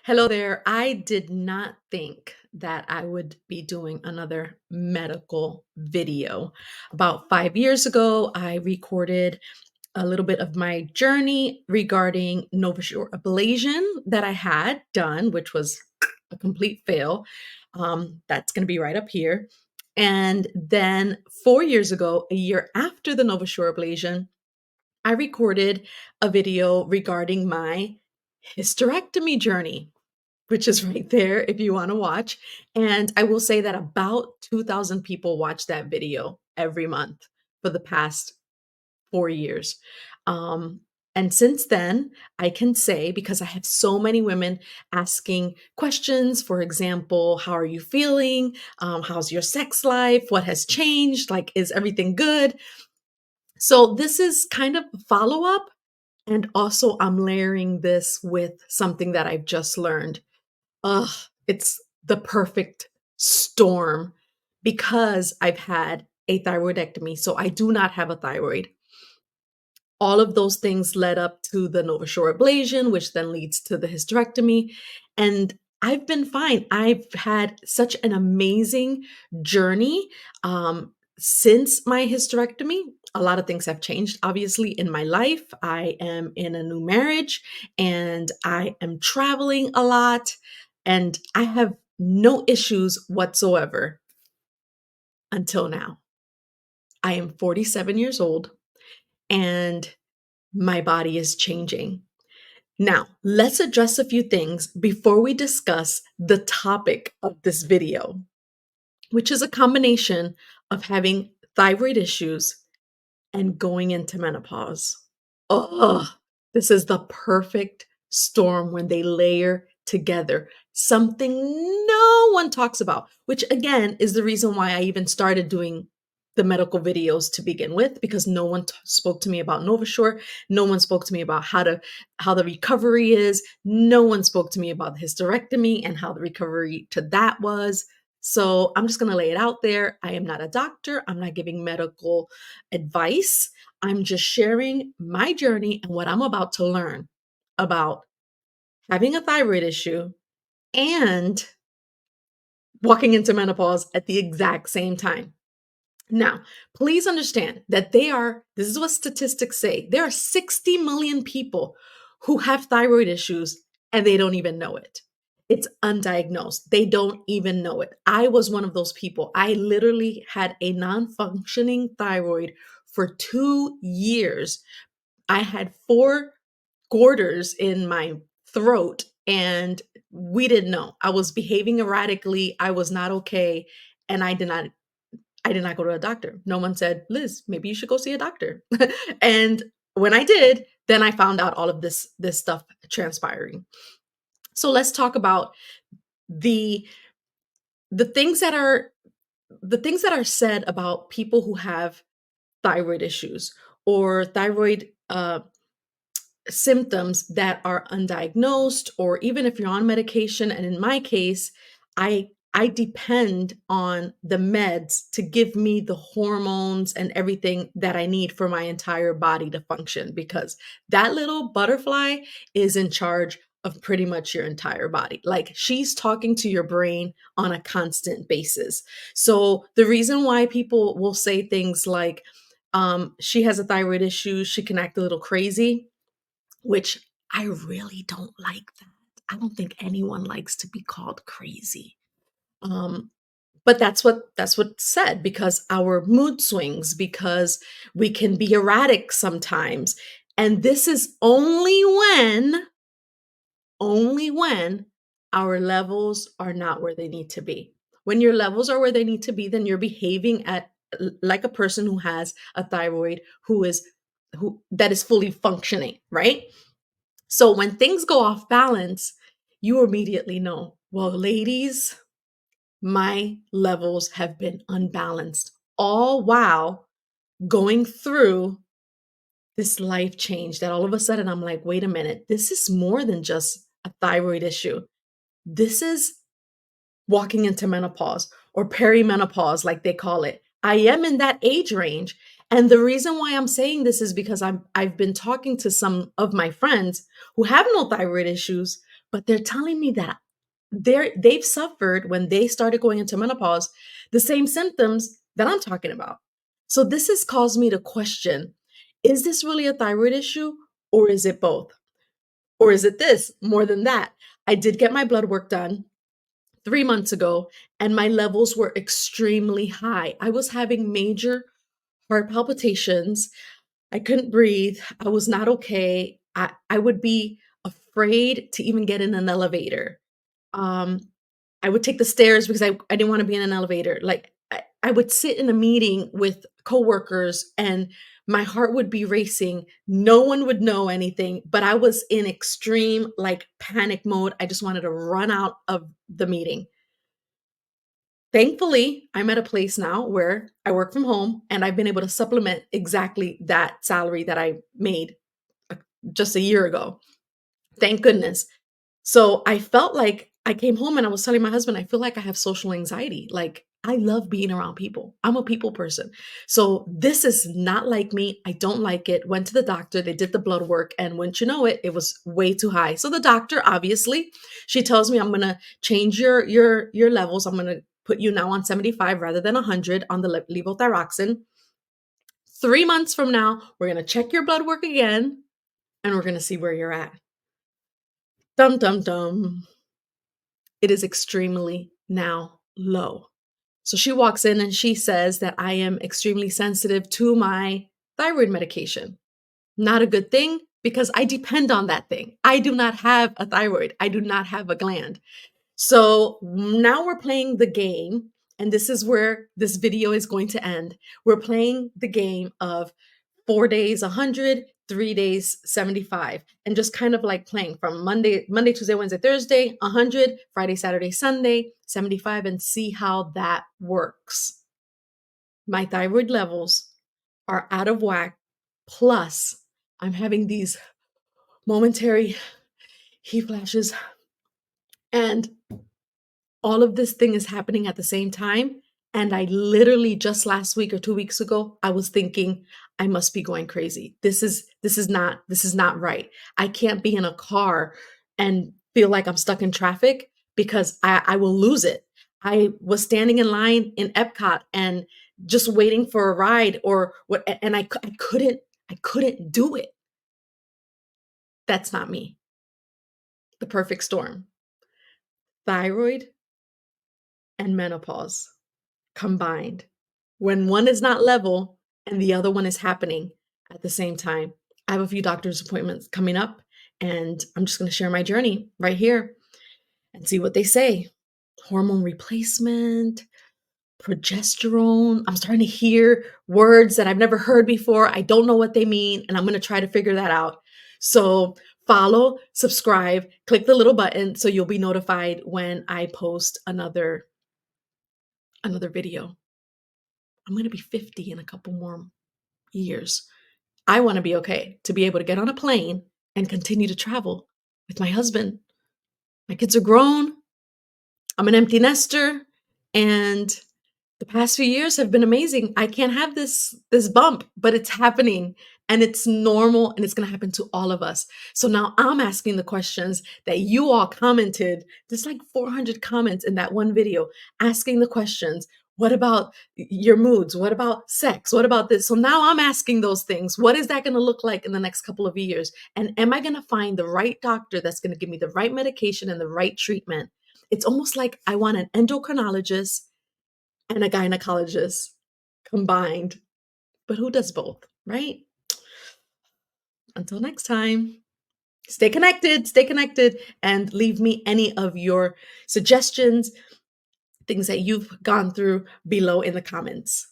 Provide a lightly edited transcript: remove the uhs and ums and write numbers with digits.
Hello there. I did not think that I would be doing another medical video. About 5 years ago, I recorded a little bit of my journey regarding NovaSure ablation that I had done, which was a complete fail. That's going to be right up here. And then 4 years ago, a year after the NovaSure ablation, I recorded a video regarding my hysterectomy journey, which is right there if you want to watch. And I will say that about 2,000 people watch that video every month for the past 4 years. Um, and since then, I can say, because I have so many women asking questions, for example, how are you feeling? How's your sex life? What has changed? Like, is everything good? So, this is kind of a follow up. And also, I'm layering this with something that I've just learned. Ugh, it's the perfect storm because I've had a thyroidectomy, so I do not have a thyroid. All of those things led up to the NovaSure ablation, which then leads to the hysterectomy, and I've been fine. I've had such an amazing journey since my hysterectomy. A lot of things have changed, obviously, in my life. I am in a new marriage and I am traveling a lot, and I have no issues whatsoever until now. I am 47 years old and my body is changing. Now, let's address a few things before we discuss the topic of this video, which is a combination of having thyroid issues and going into menopause. Oh, this is the perfect storm when they layer together. Something no one talks about, which again is the reason why I even started doing the medical videos to begin with, because no one spoke to me about NovaSure. No one spoke to me about how the recovery is. No one spoke to me about the hysterectomy and how the recovery to that was. So I'm just going to lay it out there. I am not a doctor. I'm not giving medical advice. I'm just sharing my journey and what I'm about to learn about having a thyroid issue and walking into menopause at the exact same time. Now, please understand that this is what statistics say, there are 60 million people who have thyroid issues and they don't even know it. It's undiagnosed. They don't even know it. I was one of those people. I literally had a non functioning thyroid for 2 years. I had four gorters in my throat and we didn't know. I was behaving erratically. I was not okay. And I did not go to a doctor. No one said, Liz, maybe you should go see a doctor. And when I did, then I found out all of this stuff transpiring. So let's talk about the the things that are the things that are said about people who have thyroid issues or thyroid symptoms that are undiagnosed, or even if you're on medication. And in my case, I depend on the meds to give me the hormones and everything that I need for my entire body to function, because that little butterfly is in charge of pretty much your entire body. Like, she's talking to your brain on a constant basis. So the reason why people will say things like, she has a thyroid issue, she can act a little crazy, which I really don't like that. I don't think anyone likes to be called crazy. Um, but that's what's said, because our mood swings, because we can be erratic sometimes. And this is only when our levels are not where they need to be. When your levels are where they need to be, then you're behaving like a person who has a thyroid who that is fully functioning, right? So when things go off balance, you immediately know, well, ladies, my levels have been unbalanced, all while going through this life change that all of a sudden I'm like, wait a minute, this is more than just a thyroid issue. This is walking into menopause, or perimenopause, like they call it. I am in that age range. And the reason why I'm saying this is because I've been talking to some of my friends who have no thyroid issues, but they're telling me that they've suffered when they started going into menopause the same symptoms that I'm talking about. So this has caused me to question, is this really a thyroid issue, or is it both? Or is it this more than that? I did get my blood work done 3 months ago, and my levels were extremely high. I was having major heart palpitations. I couldn't breathe. I was not okay. I would be afraid to even get in an elevator. Um, I would take the stairs because I didn't want to be in an elevator. Like I would sit in a meeting with coworkers and my heart would be racing. No one would know anything, but I was in extreme like panic mode. I just wanted to run out of the meeting. Thankfully, I'm at a place now where I work from home and I've been able to supplement exactly that salary that I made uh, just a year ago. Thank goodness. So I felt like I came home and I was telling my husband, I feel like I have social anxiety. Like I love being around people. I'm a people person. So this is not like me. I don't like it. Went to the doctor, they did the blood work, and wouldn't you know it, it was way too high. So the doctor, obviously, she tells me I'm gonna change your levels. I'm gonna put you now on 75 rather than 100 on the levothyroxine. 3 months from now, we're gonna check your blood work again and we're gonna see where you're at. Dum dum dum. It is extremely now low. So she walks in and she says that I am extremely sensitive to my thyroid medication. Not a good thing because I depend on that thing. I do not have a thyroid, I do not have a gland. So now we're playing the game, and this is where this video is going to end. We're playing the game of 4 days, 100, 3 days, 75, and just kind of like playing from Monday, Tuesday, Wednesday, Thursday, 100, Friday, Saturday, Sunday, 75, and see how that works. My thyroid levels are out of whack. Plus, I'm having these momentary heat flashes, and all of this thing is happening at the same time. And I literally just last week or 2 weeks ago, I was thinking, I must be going crazy. This is not right. I can't be in a car and feel like I'm stuck in traffic because I will lose it. I was standing in line in Epcot and just waiting for a ride or what, and I couldn't do it. That's not me. The perfect storm. Thyroid and menopause combined when one is not level and the other one is happening at the same time. I have a few doctor's appointments coming up, and I'm just going to share my journey right here and see what they say. Hormone replacement, progesterone. I'm starting to hear words that I've never heard before. I don't know what they mean, and I'm going to try to figure that out. So, follow, subscribe, click the little button so you'll be notified when I post another video. I'm going to be 50 in a couple more years. I want to be okay to be able to get on a plane and continue to travel with my husband. My kids are grown. I'm an empty nester, and the past few years have been amazing. I can't have this bump, but it's happening and it's normal and it's going to happen to all of us. So now I'm asking the questions that you all commented. There's like 400 comments in that one video asking the questions. What about your moods? What about sex? What about this? So now I'm asking those things. What is that going to look like in the next couple of years? And am I going to find the right doctor that's going to give me the right medication and the right treatment? It's almost like I want an endocrinologist and a gynecologist combined. But who does both, right? Until next time, stay connected, and leave me any of your suggestions, things that you've gone through below in the comments.